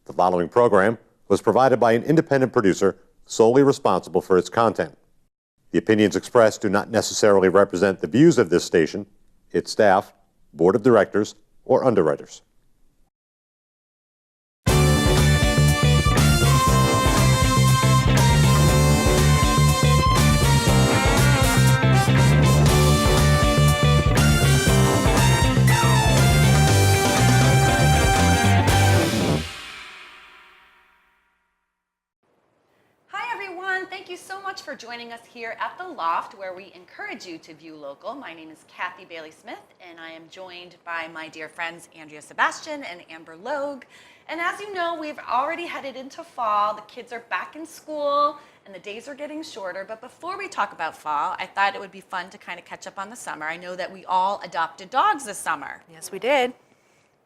The following program was provided by an independent producer solely responsible for its content. The opinions expressed do not necessarily represent the views of this station, its staff, board of directors, or underwriters. Thank you so much for joining us here at the Loft, where we encourage you to view local. My name is Kathy Bailey-Smith, and I am joined by my dear friends Andrea Sebastian and Amber Logue. And as you know, we've already headed into fall. The kids are back in school, and the days are getting shorter. But before we talk about fall, I thought it would be fun to kind of catch up on the summer. I know that we all adopted dogs this summer. Yes, we did.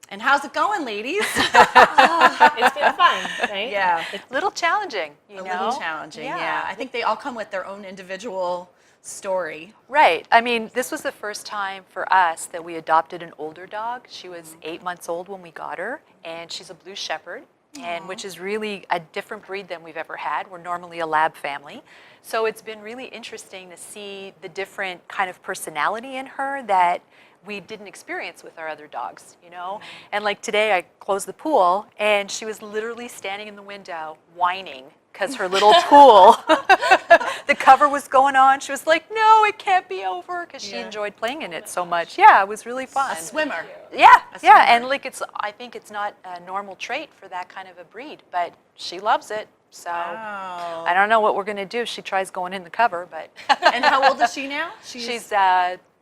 And how's it going, ladies? It's been fun, right? Yeah. It's a little challenging, you know? A little challenging, yeah. I think they all come with their own individual story. Right. I mean, this was the first time for us that we adopted an older dog. She was 8 months old when we got her, and she's a blue shepherd, and which is really a different breed than we've ever had. We're normally a lab family. So it's been really interesting to see the different kind of personality in her that we didn't experience with our other dogs, you know? And like today I closed the pool and she was literally standing in the window whining because her little pool, the cover was going on. She was like, no, it can't be over, because she enjoyed playing in it so much. Yeah, it was really fun. A swimmer. Yeah, A swimmer. and like I think it's not a normal trait for that kind of a breed, but she loves it. So I don't know what we're gonna do if she tries going in the cover, but. And how old is she now? She's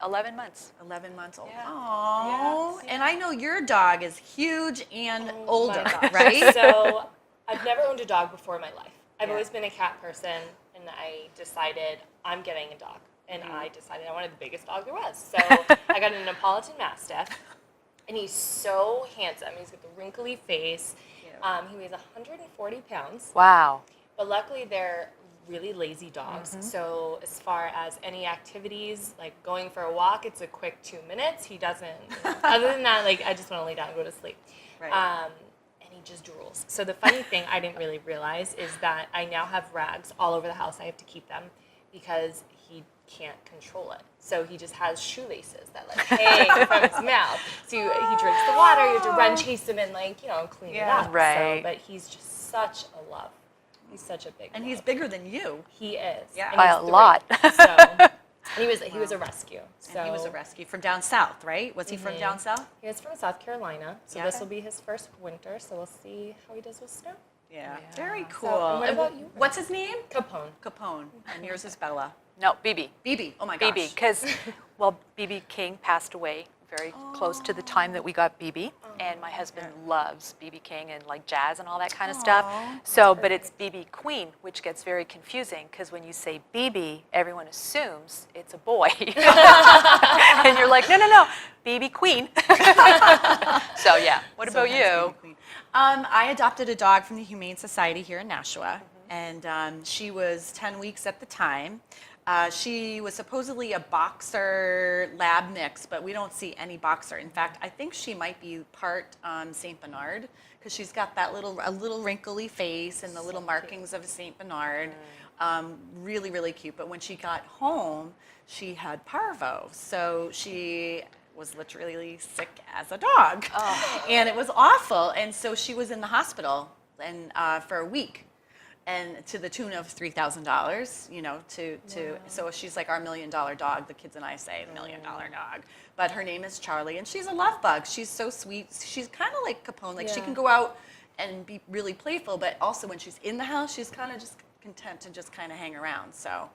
11 months. 11 months old. Yeah. Oh, Yes. and I know your dog is huge and older, my gosh. right? So I've never owned a dog before in my life. I've always been a cat person, and I decided I'm getting a dog. And I decided I wanted the biggest dog there was. So I got a Neapolitan Mastiff, and he's so handsome. He's got the wrinkly face. He weighs 140 pounds. Wow. But luckily, they're really lazy dogs. So as far as any activities, like going for a walk, it's a quick 2 minutes. He doesn't, other than that, like I just want to lay down and go to sleep. Right. And he just drools. So the funny thing I didn't really realize is that I now have rags all over the house. I have to keep them because he can't control it. So he just has shoelaces that like hang from his mouth. So he drinks the water, you have to run chase him and like, clean it up. Right. So, but he's just such a love. He's such a big And love. he's bigger than you. He is. Yeah. And By he's a 3. lot. So and he was a rescue. So And he was a rescue from down south, right? Was he from down south? He was from South Carolina. So Yeah. this will be his first winter. So we'll see how he does with snow. Yeah. Very So, cool. and what And about you? What's his name? Capone. Capone. And yours is Bella. No, BB. BB. Oh my gosh. BB, because, well, BB King passed away very close to the time that we got BB, and my husband loves BB King and like jazz and all that kind of stuff. So, but it's BB Queen, which gets very confusing because when you say BB, everyone assumes it's a boy, and you're like, no, BB Queen. So yeah, what about you? I adopted a dog from the Humane Society here in Nashua, and she was 10 weeks at the time. She was supposedly a boxer lab mix, but we don't see any boxer. In fact, I think she might be part Saint Bernard because she's got that a little wrinkly face and the little markings of a Saint Bernard. Really, really cute. But when she got home, she had parvo, so she was literally sick as a dog, and it was awful. And so she was in the hospital and for a week. And to the tune of $3,000, so she's like our $1 million dog. The kids and I say $1 million dog. But her name is Charlie, and she's a love bug. She's so sweet. She's kind of like Capone. Like she can go out and be really playful, but also when she's in the house, she's kind of just content to just kind of hang around. So,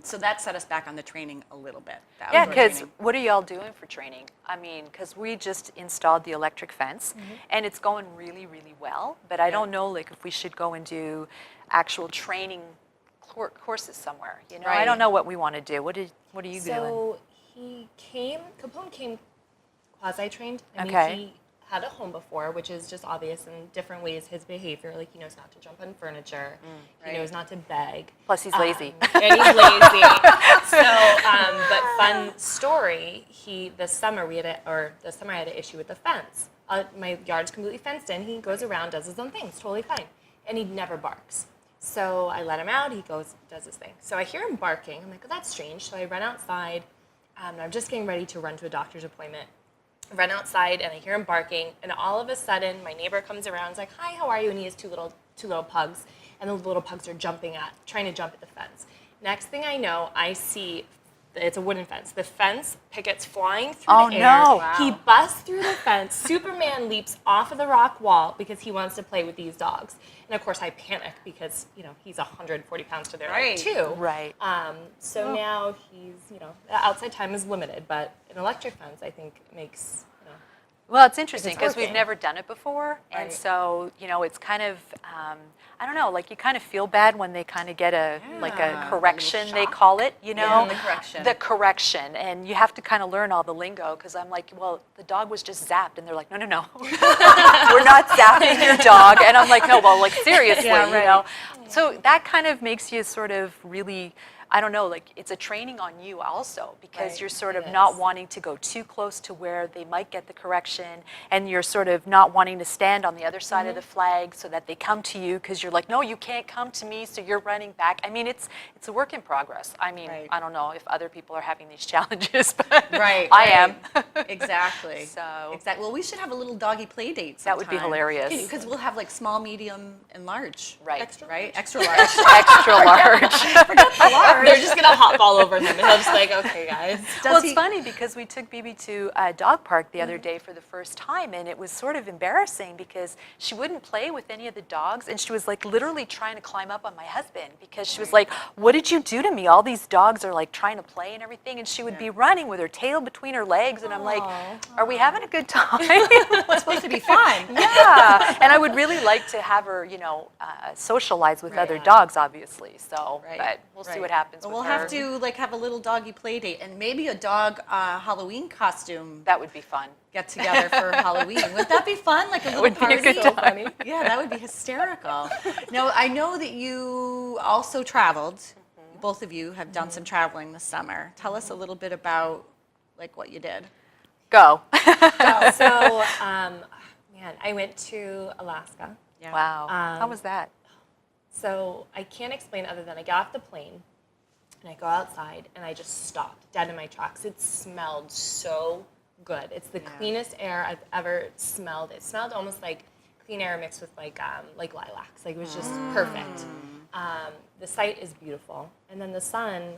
so that set us back on the training a little bit. Yeah, because what are y'all doing for training? I mean, because we just installed the electric fence, and it's going really, really well. But I don't know, like, if we should go and do actual training courses somewhere. You know, I don't know what we want to do. What are you doing? So Capone came quasi-trained. I mean, he had a home before, which is just obvious in different ways his behavior. Like, he knows not to jump on furniture. He knows not to beg. Plus, he's lazy. And he's lazy. So, but fun story, the summer I had an issue with the fence. my yard's completely fenced in. He goes around, does his own thing. It's totally fine. And he never barks. So I let him out. He goes, does his thing. So I hear him barking. I'm like, oh, that's strange. So I run outside. And I'm just getting ready to run to a doctor's appointment. I run outside, and I hear him barking. And all of a sudden, my neighbor comes around. He's like, hi, how are you? And he has two little pugs. And the little pugs are trying to jump at the fence. Next thing I know, I see it's a wooden fence. The fence pickets flying through the air. Oh, no. Wow. He busts through the fence. Superman leaps off of the rock wall because he wants to play with these dogs. And of course, I panic because he's 140 pounds to their Right. like two. Right. So now he's the outside time is limited, but an electric fence I think makes Well, it's interesting it's because we've working. never done it before, and Right. so it's kind of I don't know, like you kind of feel bad when they kind of get a Yeah, a correction little they shock. call it, you know, Yeah, the correction. the correction, and you have to kind of learn all the lingo because I'm like, well, the dog was just zapped, and they're like, no, we're not zapping your dog, and I'm like, no, well, like seriously, Yeah, right. you know, so that kind of makes you sort of really. I don't know, like it's a training on you also because Right, you're sort it of not is. wanting to go too close to where they might get the correction, and you're sort of not wanting to stand on the other side of the flag so that they come to you because you're like, no, you can't come to me, so you're running back. I mean, it's a work in progress. I mean, Right. I don't know if other people are having these challenges, but Right. I am. Exactly. So- Exactly. Well, we should have a little doggy play date sometime. That would be hilarious. Because we'll have like small, medium, and large. Right. Extra Right? Extra large. Extra large. They're just gonna hop all over him, and he'll just be like, okay, guys. Well, it's funny because we took Bibi to a dog park the other day for the first time, and it was sort of embarrassing because she wouldn't play with any of the dogs, and she was like literally trying to climb up on my husband because she was like, what did you do to me? All these dogs are like trying to play and everything, and she would be running with her tail between her legs, and I'm like, are we having a good time? It's supposed to be fun. Yeah, and I would really like to have her, socialize with other dogs, obviously. So, Right, but we'll see right. what happens But with we'll her. have to like have a little doggy play date and maybe a dog Halloween costume That would be fun. get together for Halloween. Would that be fun? Like a little would be party? a good So funny. Yeah, that would be hysterical. Now, I know that you also traveled. Both of you have done some traveling this summer. Tell us a little bit about like what you did. Go. So, man, I went to Alaska. Yeah. Wow. How was that? So I can't explain other than I got off the plane and I go outside and I just stopped dead in my tracks. It smelled so good. It's the cleanest air I've ever smelled. It smelled almost like clean air mixed with like lilacs. Like it was just perfect. The site is beautiful. And then the sun,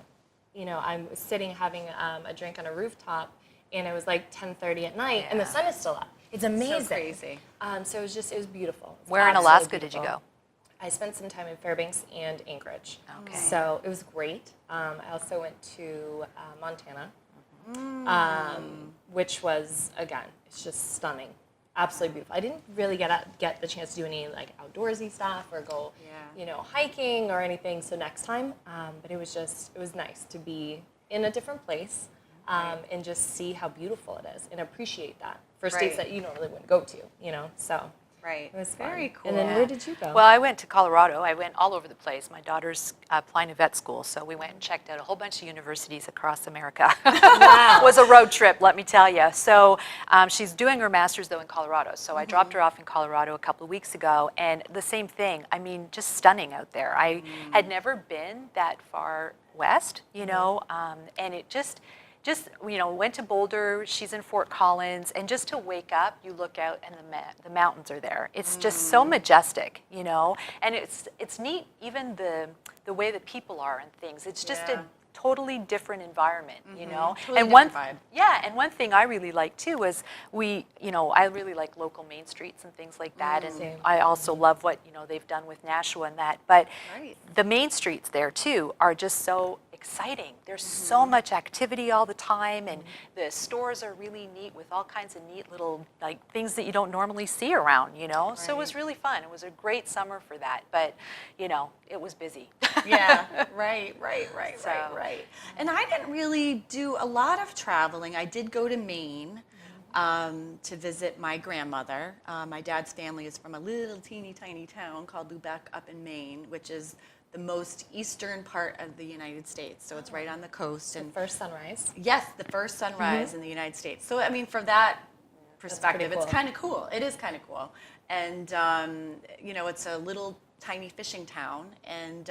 I'm sitting having a drink on a rooftop and it was like 10:30 at night and the sun is still up. It's amazing. So crazy. So it was beautiful. It's Where in absolutely Alaska did you beautiful. go? I spent some time in Fairbanks and Anchorage. Okay. So it was great. I also went to Montana, which was, again, it's just stunning. Absolutely beautiful. I didn't really get the chance to do any like outdoorsy stuff or go, hiking or anything. So next time, but it was nice to be in a different place and just see how beautiful it is and appreciate that for states Right. that you normally wouldn't go to, so. Right. It was fun. Very cool. And then where did you go? Well, I went to Colorado. I went all over the place. My daughter's applying to vet school, so we went and checked out a whole bunch of universities across America. It was a road trip, let me tell you. So she's doing her master's, though, in Colorado. So I dropped her off in Colorado a couple of weeks ago, and the same thing. I mean, just stunning out there. I had never been that far west, and it just went to Boulder. She's in Fort Collins, and just to wake up, you look out and the mountains are there. It's just so majestic, and it's neat. Even the way that people are and things. It's just a totally different environment, Totally and one different vibe. and one thing I really like too was I really like local main streets and things like that, and Same. I also love what they've done with Nashua and that. But Right. the main streets there too are just so exciting. There's so much activity all the time, and the stores are really neat with all kinds of neat little like things that you don't normally see around, So it was really fun. It was a great summer for that, but it was busy. Yeah, right. So- And I didn't really do a lot of traveling. I did go to Maine to visit my grandmother. My dad's family is from a little teeny tiny town called Lubec up in Maine, which is the most eastern part of the United States. So it's right on the coast. And First sunrise. yes, the first sunrise in the United States. So I mean, for that perspective, cool. it's kind of cool. It is kind of cool. And, you know, it's a little tiny fishing town, and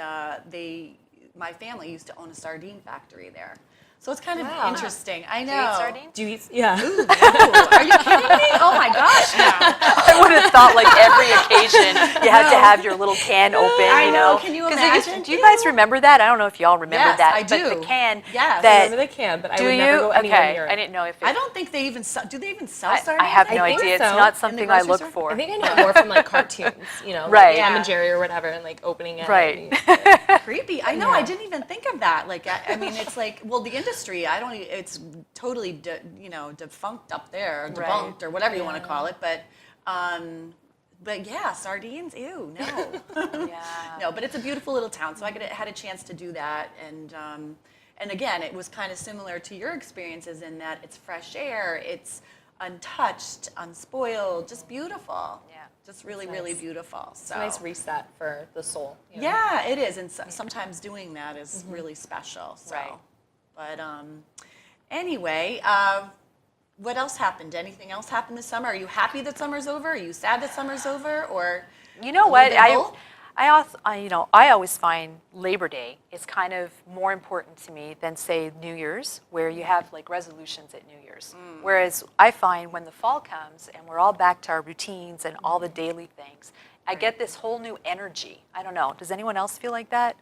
my family used to own a sardine factory there. So it's kind of interesting. I know. Do you eat sardines? Do you eat? Yeah. Ooh, no. Are you kidding me? Oh my gosh, no. I would have thought like every occasion you had to have your little can open. I you know. know. Can you 'Cause imagine? do you guys remember that? I don't know if y'all remember Yes, that. I do. But the can. Yes. I That, remember they can, but I do would you? never go anywhere Okay. near it. I didn't know if it. I don't think they even sell, do they even sell I sardines? have no I think idea. so. It's not In the something I grocery look store? for. I think I know more from like cartoons, you know, Right. like Tom Yeah. and Jerry or whatever, and like opening it. Right. Creepy. I know. I didn't even think of that. Like, I mean, it's like, well, the industry. It's totally, defunct up there, Right. debunked, or whatever you want to call it. But yeah, sardines. Ew, no. Yeah. No, but it's a beautiful little town. So I had a chance to do that, and again, it was kind of similar to your experiences in that it's fresh air, it's untouched, unspoiled, just beautiful. Yeah. Just really, really beautiful. So It's a nice reset for the soul. You know? yeah, it is, and sometimes doing that is really special. So. Right. But anyway, what else happened? Anything else happened this summer? Are you happy that summer's over? Are you sad that summer's over? Or You know a what? little bit of both? I always find Labor Day is kind of more important to me than, say, New Year's, where you have like resolutions at New Year's. Whereas I find when the fall comes and we're all back to our routines and all the daily things, I get this whole new energy. I don't know. Does anyone else feel like that?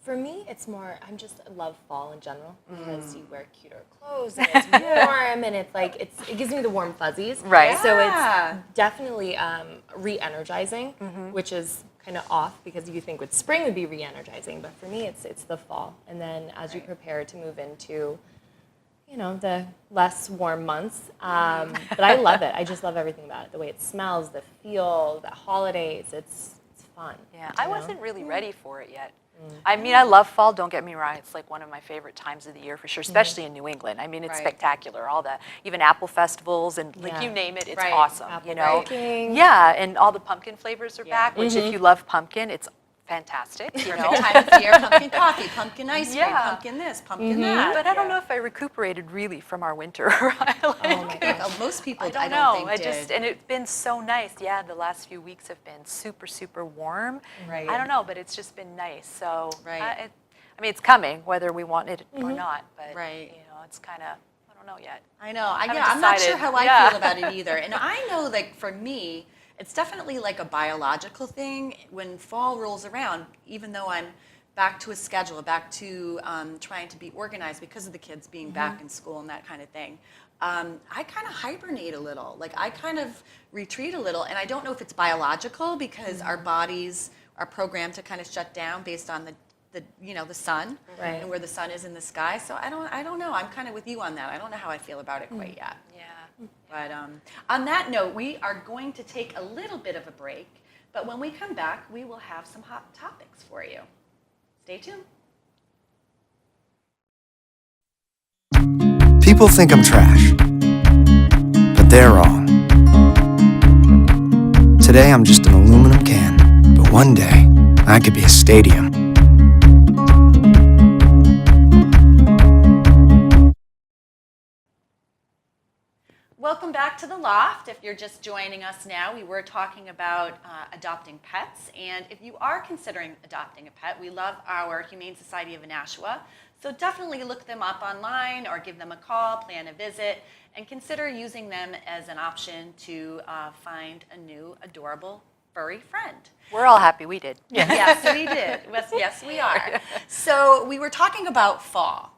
For me, it's more, I love fall in general because you wear cuter clothes and it's warm and it's like, it gives me the warm fuzzies. Right. So Yeah. it's definitely re-energizing, which is kind of off because you think with spring would be re-energizing, but for me, it's the fall. And then as you prepare to move into, you know, the less warm months. But I love it. I just love everything about it. The way it smells, the feel, the holidays, it's fun. Yeah, you I know? wasn't really ready for it yet. I mean, I love fall, don't get me wrong. It's like one of my favorite times of the year for sure, especially in New England. I mean, it's Right. spectacular. All the, even apple festivals and like Yeah. you name it, it's Right. awesome, Apple you know? baking. Yeah, and all the pumpkin flavors are Yeah. back, which if you love pumpkin, it's fantastic, you know? Perfect time of year, pumpkin coffee, pumpkin ice cream, Yeah. pumpkin this, pumpkin that. But I don't know if I recuperated really from our winter. I Oh my like, gosh. Most people, I don't know. think did. And it's been so nice. Yeah, the last few weeks have been super, super warm. Right. I don't know, but it's just been nice. So, Right. I mean, it's coming, whether we want it or not. But Right. you know, it's kind of, I don't know yet. I know. Haven't I'm not sure decided. how I Yeah. feel about it either. And I know, like, for me, it's definitely like a biological thing. When fall rolls around, even though I'm back to a schedule, back to trying to be organized because of the kids being back in school and that kind of thing, I kind of hibernate a little. Like, I kind of retreat a little. And I don't know if it's biological because our bodies are programmed to kind of shut down based on the sun Right. and where the sun is in the sky. So I don't know. I'm kind of with you on that. I don't know how I feel about it quite yet. Yeah. But on that note, we are going to take a little bit of a break. But when we come back, we will have some hot topics for you. Stay tuned. People think I'm trash, but they're wrong. Today I'm just an aluminum can, but one day I could be a stadium. Welcome back to the Loft. If you're just joining us now, we were talking about adopting pets. And if you are considering adopting a pet, we love our Humane Society of Nashua. So definitely look them up online or give them a call, plan a visit, and consider using them as an option to find a new adorable furry friend. We're all happy we did. Yes, we did. Yes, we are. So we were talking about fall.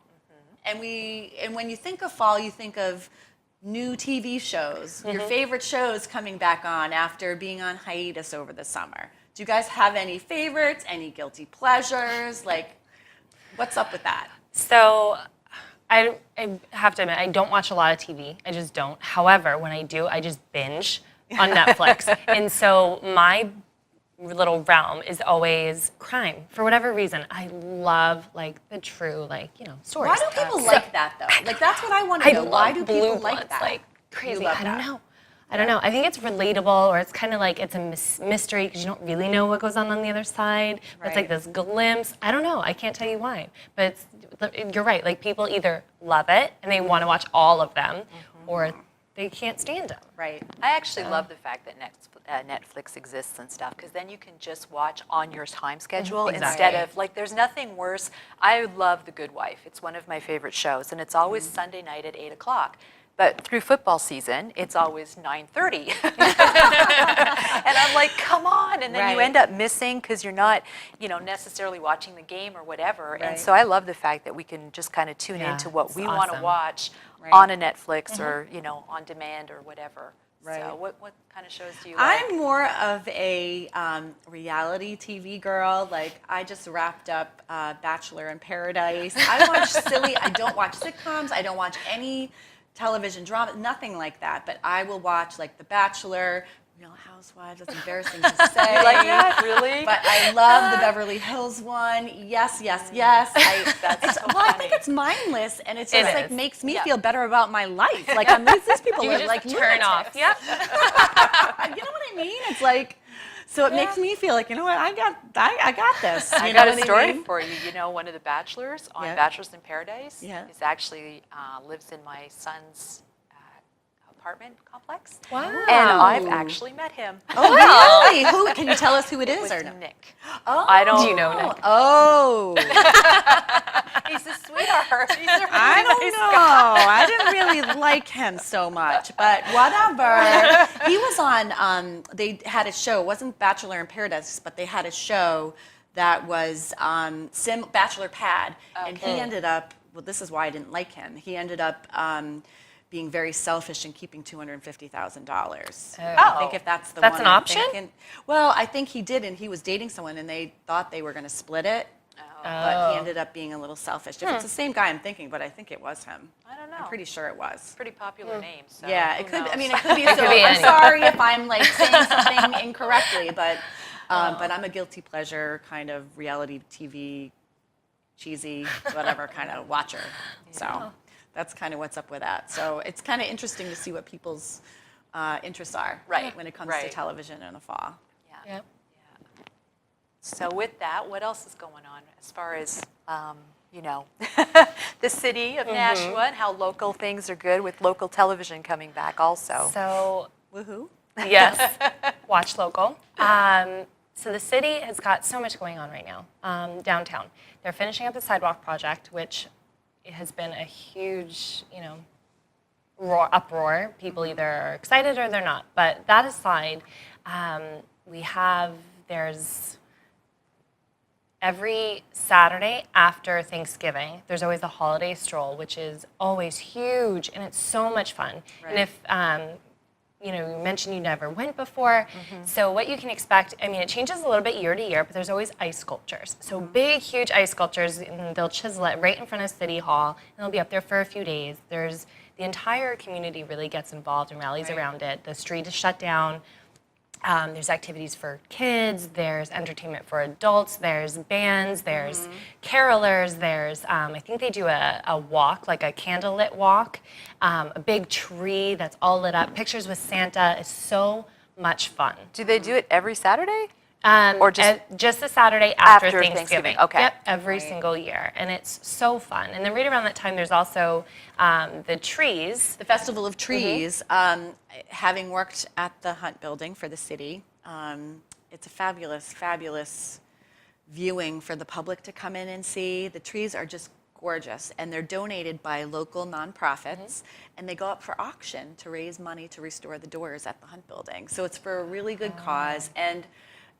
And when you think of fall, you think of new TV shows, your favorite shows coming back on after being on hiatus over the summer. Do you guys have any favorites, any guilty pleasures? Like, what's up with that? So I have to admit, I don't watch a lot of TV. I just don't. However, when I do, I just binge on Netflix. And so my little realm is always crime. For whatever reason, I love like the true, stories. Why do people like that, though? Like, that's what I want to know. Why do people blue like bloods, that? like crazy. love I don't that. know. I don't know. I think it's relatable, or it's kind of like it's a mystery because you don't really know what goes on the other side. But it's like this glimpse. I don't know. I can't tell you why. But you're right. Like people either love it and they want to watch all of them, or they can't stand them. Right. I actually love the fact that Netflix exists and stuff, because then you can just watch on your time schedule instead of, like, there's nothing worse. I love The Good Wife. It's one of my favorite shows, and it's always Sunday night at 8 o'clock. But through football season, it's always 9:30. And I'm like, come on. And then you Right. end up missing because you're not, necessarily watching the game or whatever. And Right. so I love the fact that we can just kind of tune Yeah, into what it's we want to awesome. watch Right. on a Netflix or, on demand or whatever. Right. So what kind of shows do you like? I'm more of a reality TV girl. Like, I just wrapped up Bachelor in Paradise. I don't watch sitcoms. I don't watch any television drama, nothing like that. But I will watch, like, The Bachelor, Real Housewives. That's embarrassing to say. You like that? Really? But I love the Beverly Hills one. Yes, yes, yes. I think it's mindless, and it's just It like is. makes me feel better about my life. Like, these people You are just like turn off. lunatics. Yep. You know what I mean? It's like, so it makes me feel like, you know what, I got this. I You got know a what I story mean? for you. One of the bachelors on Yeah. Bachelors in Paradise Yeah. is actually lives in my son's apartment complex. Wow. And I've actually met him. Oh, really? Who? Can you tell us who it It is was or no? Nick. Oh, I don't. Do you know Nick? Oh, He's a sweetheart. He's a really I don't nice know. guy. I didn't really like him so much, but whatever. He was on. They had a show. It wasn't Bachelor in Paradise, but they had a show that was Bachelor Pad, and he ended up. Well, this is why I didn't like him. He ended up being very selfish and keeping $250,000. I think if that's the That's one an I'm option? thinking. Well, I think he did, and he was dating someone, and they thought they were going to split it. But he ended up being a little selfish. If it's the same guy I'm thinking, but I think it was him. I don't know. I'm pretty sure it was. Pretty popular name. So Yeah, who it could. knows? I mean, it could be. could So be I'm any. sorry if I'm like saying something incorrectly, but I'm a guilty pleasure kind of reality TV, cheesy, whatever kind of watcher. So that's kind of what's up with that. So it's kind of interesting to see what people's interests are when it comes to right. television in the fall. Yeah. Yep. So with that, what else is going on as far as, the city of Nashua and how local things are good with local television coming back also? So Woohoo! yes, watch local. So the city has got so much going on right now downtown. They're finishing up the sidewalk project, which has been a huge, uproar. People either are excited or they're not. But that aside, there's every Saturday after Thanksgiving, there's always the holiday stroll, which is always huge, and it's so much fun. Right. And if you mentioned you never went before. So what you can expect, it changes a little bit year to year, but there's always ice sculptures. So big, huge ice sculptures, and they'll chisel it right in front of City Hall, and they'll be up there for a few days. The entire community really gets involved and rallies around it. The street is shut down. There's activities for kids, there's entertainment for adults, there's bands, there's carolers, there's, I think they do a walk, like a candlelit walk, a big tree that's all lit up, pictures with Santa. It's so much fun. Do they do it every Saturday? Or just the Saturday after After Thanksgiving. Thanksgiving, okay. Yep, every single year. And it's so fun. And then right around that time, there's also the trees. The Festival of Trees, having worked at the Hunt Building for the city, it's a fabulous, fabulous viewing for the public to come in and see. The trees are just gorgeous, and they're donated by local nonprofits, and they go up for auction to raise money to restore the doors at the Hunt Building. So it's for a really good cause, and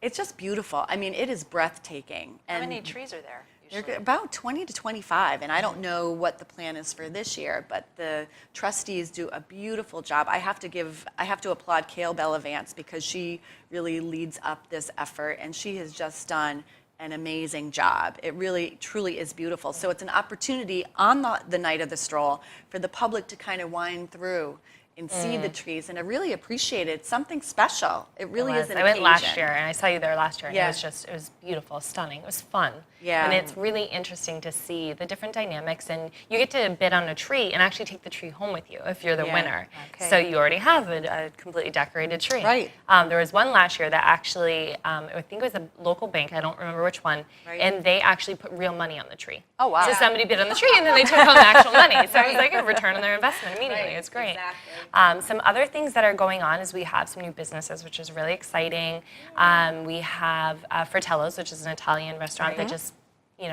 it's just beautiful. It is breathtaking. How And many trees are there? they're Usually? about 20 to 25, and I don't know what the plan is for this year, but the trustees do a beautiful job. I have to applaud Kale Bellavance because she really leads up this effort, and she has just done an amazing job. It really, truly is beautiful. So it's an opportunity on the night of the stroll for the public to kind of wind through and see the trees and to really appreciate it. It's something special. It really is an I went last occasion. year, and I saw you there last year, and Yeah. it was beautiful, stunning. It was fun. Yeah. And it's really interesting to see the different dynamics, and you get to bid on a tree and actually take the tree home with you if you're the Yeah. winner. Okay. So you already have a completely decorated tree. Right. There was one last year that actually, I think it was a local bank, I don't remember which one, Right. and they actually put real money on the tree. Oh, wow. So somebody bid on the tree, and then they took home the actual money. So it was like a return on their investment immediately. Right, It's great. exactly. Some other things that are going on is we have some new businesses, which is really exciting. We have Fratello's, which is an Italian restaurant that just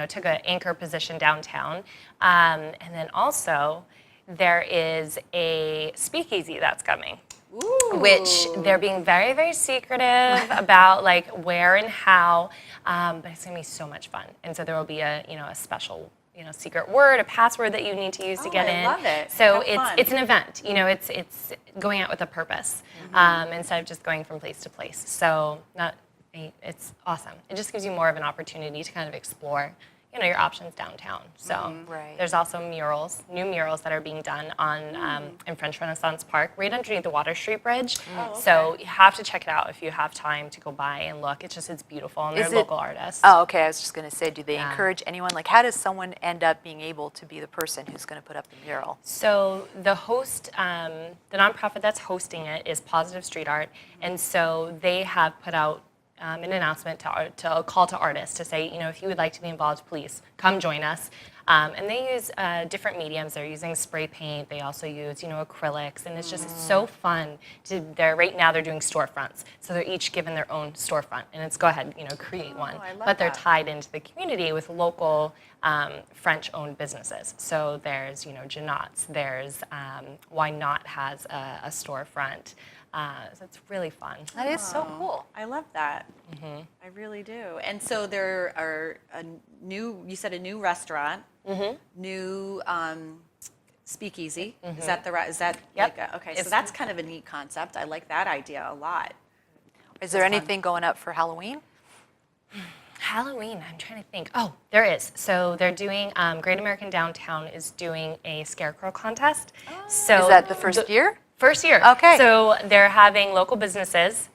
took an anchor position downtown. And then also there is a speakeasy that's coming. Ooh. Which they're being very, very secretive about like where and how, but it's gonna be so much fun. And so there will be a special secret word, a password that you need to use to get in. I love it. So How fun. it's an event. It's going out with a purpose instead of just going from place to place. So it's awesome. It just gives you more of an opportunity to kind of explore your options downtown. So Right. there's also new murals that are being done on in French Renaissance Park, right underneath the Water Street Bridge. okay. So you have to check it out if you have time to go by and look. It's beautiful, and they're Is it- local artists. Oh, okay. I was just going to say, do they Yeah. encourage anyone? Like, how does someone end up being able to be the person who's going to put up the mural? So the host, the nonprofit that's hosting it is Positive Street Art, and so they have put out an announcement to a call to artists to say, if you would like to be involved, please come join us. And they use different mediums. They're using spray paint. They also use, acrylics, and it's just so fun. Right now they're doing storefronts, so they're each given their own storefront, and it's go ahead, create one. I love But they're that. tied into the community with local French-owned businesses. So there's, Janot's. There's Why Not has a storefront. So it's really fun. That is so cool. I love that. I really do. And so there are you said a new restaurant, new speakeasy. Is that Yep. okay? So that's kind of a neat concept. I like that idea a lot. Is there anything going up for Halloween? Halloween, I'm trying to think. Oh, there is. So they're doing, Great American Downtown is doing a scarecrow contest. So Is that the first year? First year. Okay. So they're having local businesses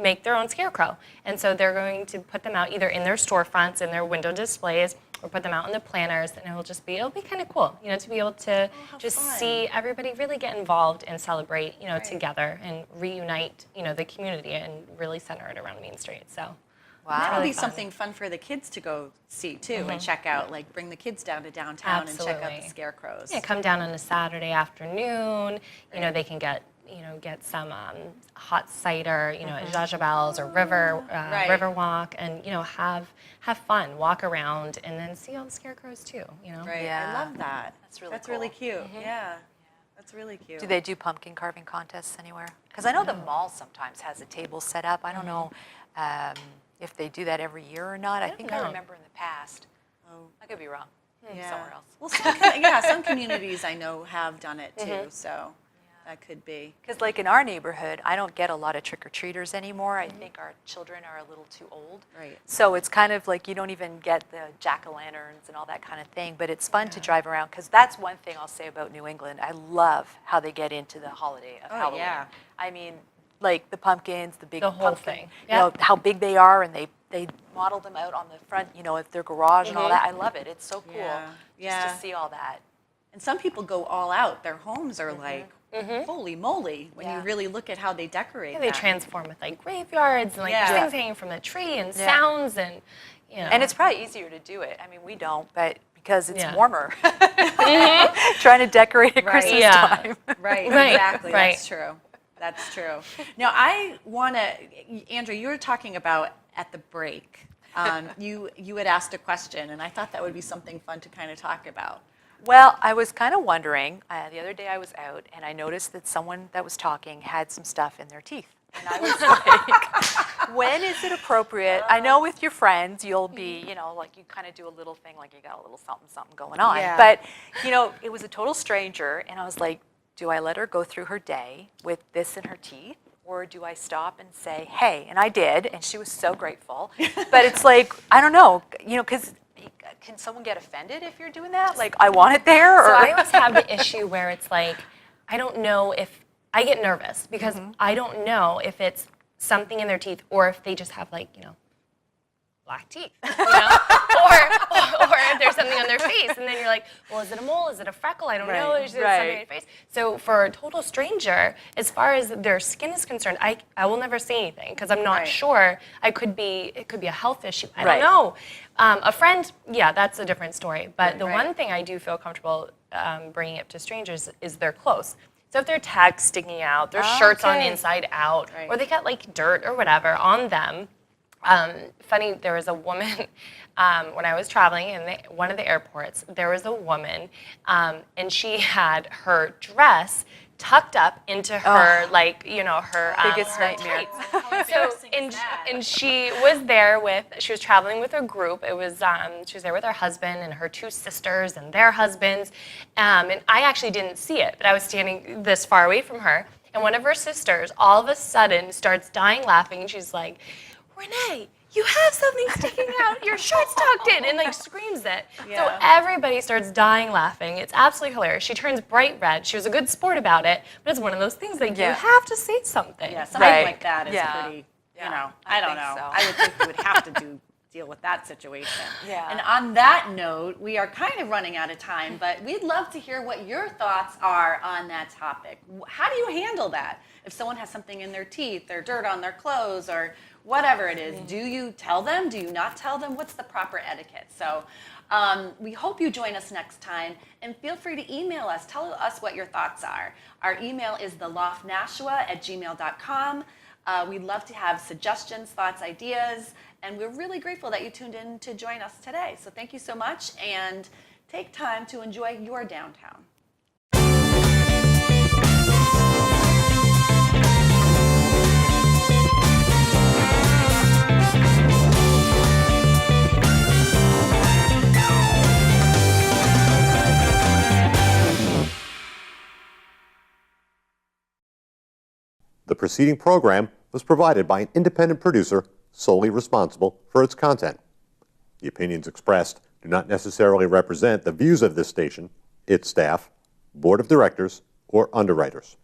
make their own scarecrow. And so they're going to put them out either in their storefronts, in their window displays, or put them out in the planners. And it'll be kind of cool, to be able to just fun. see everybody really get involved and celebrate, together and reunite, the community and really center it around Main Street. So. That'll really be fun. something fun for the kids to go see too and check out. Like bring the kids down to downtown and check out the Absolutely. scarecrows. Yeah, come down on a Saturday afternoon. They can get some hot cider, at Jajabel's or River Walk, and have fun, walk around, and then see all the scarecrows too. Right. Yeah. I love that. That's really cool. cute. Yeah. That's really cute. Do they do pumpkin carving contests anywhere? Because I know the mall sometimes has a table set up. I don't know if they do that every year or not. I think I know. remember in the past. I could be wrong. Somewhere else. Well, some communities I know have done it too, so that could be. Because like in our neighborhood, I don't get a lot of trick-or-treaters anymore. I think our children are a little too old. Right. So it's kind of like you don't even get the jack-o'-lanterns and all that kind of thing, but it's fun to drive around because that's one thing I'll say about New England. I love how they get into the holiday of Halloween. yeah. I mean, like the pumpkins, the big The whole pumpkin, thing. how big they are, and they model them out on the front, if their garage and all that. I love it. It's so cool Yeah. just to see all that. And some people go all out. Their homes are like, holy moly, when you Yeah. really look at how they decorate They them. transform with like graveyards and like Yeah. things hanging from the tree and sounds and And it's probably easier to do it. I mean, we don't, but because it's Yeah. warmer. Trying to decorate at Christmas Yeah. time. Right, Right, exactly. right. That's true. That's true. Now, I want to, Andrew, you were talking about at the break. You had asked a question, and I thought that would be something fun to kind of talk about. Well, I was kind of wondering, the other day I was out and I noticed that someone that was talking had some stuff in their teeth. And I was like, when is it appropriate? I know with your friends, you'll be, like you kind of do a little thing, like you got a little something going on. Yeah. But, it was a total stranger, and I was like, do I let her go through her day with this in her teeth? Or do I stop and say, hey, and I did, and she was so grateful. But it's like, I don't know, because can someone get offended if you're doing that? Like, I want it there? So Or I always have the issue where it's like, I don't know if, I get nervous because I don't know if it's something in their teeth or if they just have like, black teeth, or if there's something on their face, and then you're like, well, is it a mole? Is it a freckle? I don't know. Is there something on your face? So for a total stranger, as far as their skin is concerned, I will never say anything because I'm not sure. It could be a health issue. I don't know. A friend, yeah, that's a different story. But the one thing I do feel comfortable bringing up to strangers is their clothes. So if their tags sticking out, their shirts on Okay. inside out, Right. or they got like dirt or whatever on them. Funny, there was a woman when I was traveling in one of the airports. There was a woman, and she had her dress tucked up into her, like, you know, her Biggest her nightmare. tights. So, and she was there she was traveling with a group. It was, she was there with her husband and her 2 sisters and their husbands. And I actually didn't see it, but I was standing this far away from her. And one of her sisters all of a sudden starts dying laughing, and she's like, Renee, you have something sticking out. Your shirt's tucked in, and like screams it. Yeah. So everybody starts dying laughing. It's absolutely hilarious. She turns bright red. She was a good sport about it, but it's one of those things like you Yeah. have to say something. Yeah, something Right. like that is Yeah. pretty, Yeah, you know, I I don't think know. so. I would think you would have to deal with that situation. Yeah. And on that note, we are kind of running out of time, but we'd love to hear what your thoughts are on that topic. How do you handle that? If someone has something in their teeth or dirt on their clothes or whatever it is, do you tell them? Do you not tell them? What's the proper etiquette? So we hope you join us next time, and feel free to email us. Tell us what your thoughts are. Our email is theloftnashua@gmail.com. We'd love to have suggestions, thoughts, ideas, and we're really grateful that you tuned in to join us today. So thank you so much, and take time to enjoy your downtown. The preceding program was provided by an independent producer solely responsible for its content. The opinions expressed do not necessarily represent the views of this station, its staff, board of directors, or underwriters.